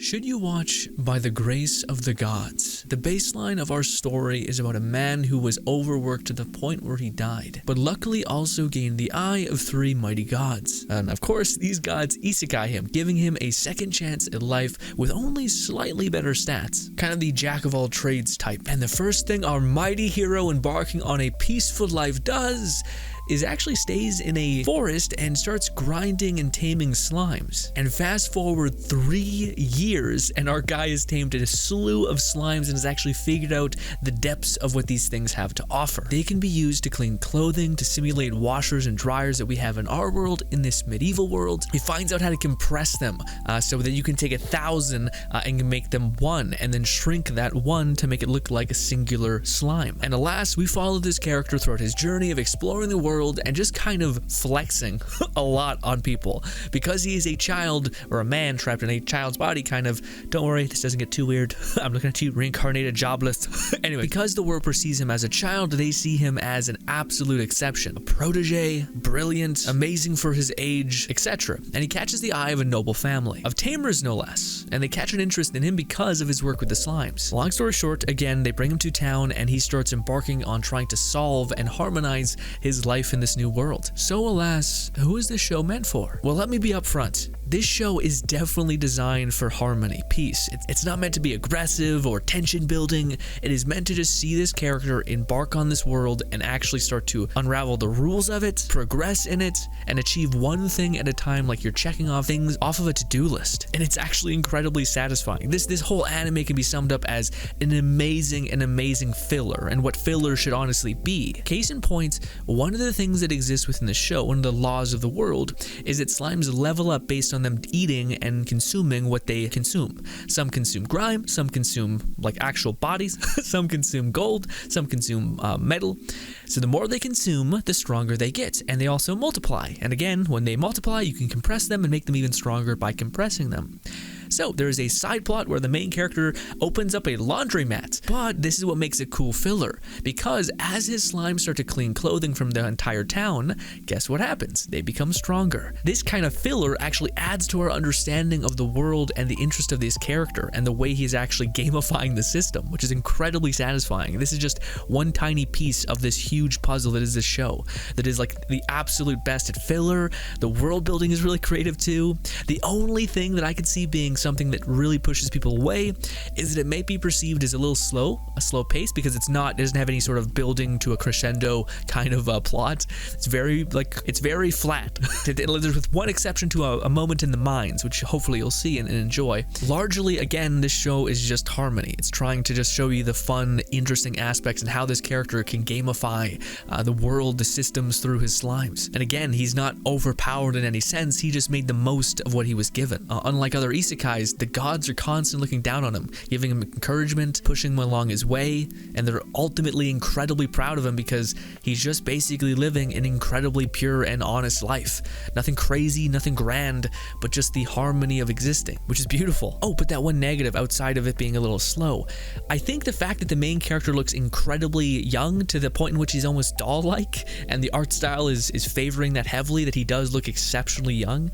Should you watch By the Grace of the Gods? The baseline of our story is about a man who was overworked to the point where he died, but luckily also gained the eye of 3 mighty gods. And of course, these gods isekai him, giving him a second chance at life with only slightly better stats. Kind of the jack of all trades type. And the first thing our mighty hero embarking on a peaceful life does is actually stays in a forest and starts grinding and taming slimes. And fast forward 3 years and our guy has tamed a slew of slimes and has actually figured out the depths of what these things have to offer. They can be used to clean clothing, to simulate washers and dryers that we have in our world, in this medieval world. He finds out how to compress them so that you can take 1,000 and can make them 1 and then shrink that 1 to make it look like a singular slime. And alas, we follow this character throughout his journey of exploring the world and just kind of flexing a lot on people because he is a child or a man trapped in a child's body. Kind of, don't worry, this doesn't get too weird. I'm looking at you, reincarnated jobless. Anyway, because the world perceives him as a child, they see him as an absolute exception, a protege, brilliant, amazing for his age, etc. And he catches the eye of a noble family, of tamers no less, and they catch an interest in him because of his work with the slimes. Long story short, again, they bring him to town and he starts embarking on trying to solve and harmonize his life in this new world. So alas, who is this show meant for? Well, let me be upfront. This show is definitely designed for harmony, peace. It's not meant to be aggressive or tension building. It is meant to just see this character embark on this world and actually start to unravel the rules of it, progress in it, and achieve one thing at a time, like you're checking off things off of a to-do list. And it's actually incredibly satisfying. This whole anime can be summed up as an amazing filler, and what filler should honestly be. Case in point, one of the things that exists within the show, one of the laws of the world, is that slimes level up based on them eating and consuming what they consume. Some consume grime, some consume like actual bodies, some consume gold, some consume metal. So the more they consume, the stronger they get, and they also multiply. And again, when they multiply, you can compress them and make them even stronger by compressing them. So there is a side plot where the main character opens up a laundromat, but this is what makes it cool filler, because as his slimes start to clean clothing from the entire town, guess what happens? They become stronger. This kind of filler actually adds to our understanding of the world and the interest of this character and the way he's actually gamifying the system, which is incredibly satisfying. This is just one tiny piece of this huge puzzle that is this show, that is like the absolute best at filler. The world building is really creative too. The only thing that I could see being something that really pushes people away is that it may be perceived as a slow pace, because it doesn't have any sort of building to a crescendo kind of plot. It's very flat. With one exception to a moment in the mines, which hopefully you'll see and enjoy. Largely, again, this show is just harmony. It's trying to just show you the fun, interesting aspects and how this character can gamify the world, the systems through his slimes. And again, he's not overpowered in any sense. He just made the most of what he was given. Unlike other isekai, the gods are constantly looking down on him, giving him encouragement, pushing him along his way, and they're ultimately incredibly proud of him because he's just basically living an incredibly pure and honest life. Nothing crazy, nothing grand, but just the harmony of existing, which is beautiful. Oh, but that one negative outside of it being a little slow. I think the fact that the main character looks incredibly young to the point in which he's almost doll-like, and the art style is favoring that heavily, that he does look exceptionally young,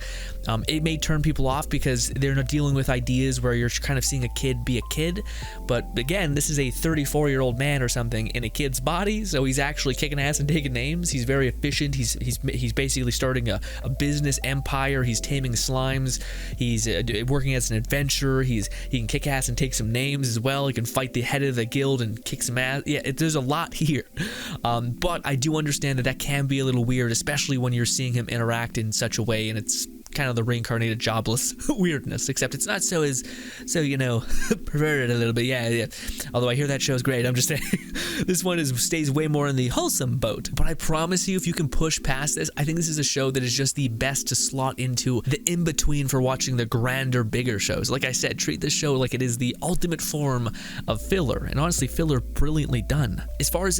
it may turn people off because they're not dealing with ideas where you're kind of seeing a kid be a kid. But again, this is a 34-year-old man or something in a kid's body, so he's actually kicking ass and taking names. He's very efficient. He's basically starting a business empire. He's taming slimes. He's working as an adventurer. He can kick ass and take some names as well. He can fight the head of the guild and kick some ass. Yeah, there's a lot here. But I do understand that can be a little weird, especially when you're seeing him interact in such a way, and it's kind of the reincarnated jobless weirdness, except it's not so perverted a little bit. Yeah. Although I hear that show's great, I'm just saying this one stays way more in the wholesome boat. But I promise you, if you can push past this, I think this is a show that is just the best to slot into the in-between for watching the grander, bigger shows. Like I said, treat this show like it is the ultimate form of filler, and honestly, filler brilliantly done. As far as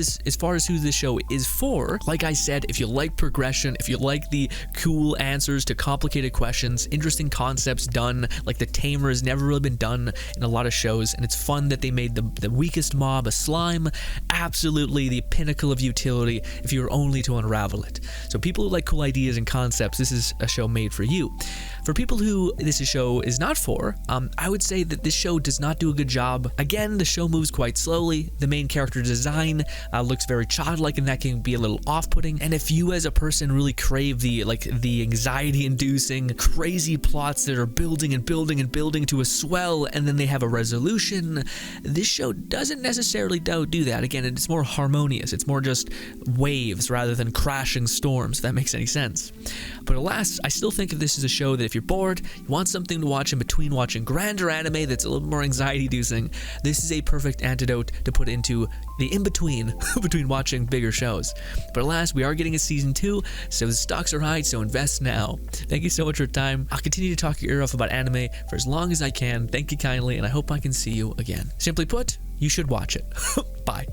who this show is for, like I said, if you like progression, if you like the cool answers to complicated questions, interesting concepts done like the tamer has never really been done in a lot of shows, and it's fun that they made the weakest mob a slime, absolutely the pinnacle of utility if you were only to unravel it. So people who like cool ideas and concepts, this is a show made for you. For people who this show is not for, I would say that this show does not do a good job. Again, the show moves quite slowly. The main character design looks very childlike, and that can be a little off-putting. And if you as a person really crave the anxiety-inducing, crazy plots that are building and building and building to a swell, and then they have a resolution, this show doesn't necessarily do that. Again, it's more harmonious. It's more just waves rather than crashing storms, if that makes any sense. But alas, I still think of this as a show that if you're bored, you want something to watch in between watching grander anime that's a little more anxiety-inducing, this is a perfect antidote to put into the in-between between watching bigger shows. But alas, we are getting a season 2, so the stocks are high, so invest now. Thank you so much for your time. I'll continue to talk your ear off about anime for as long as I can. Thank you kindly, and I hope I can see you again. Simply put, you should watch it. Bye.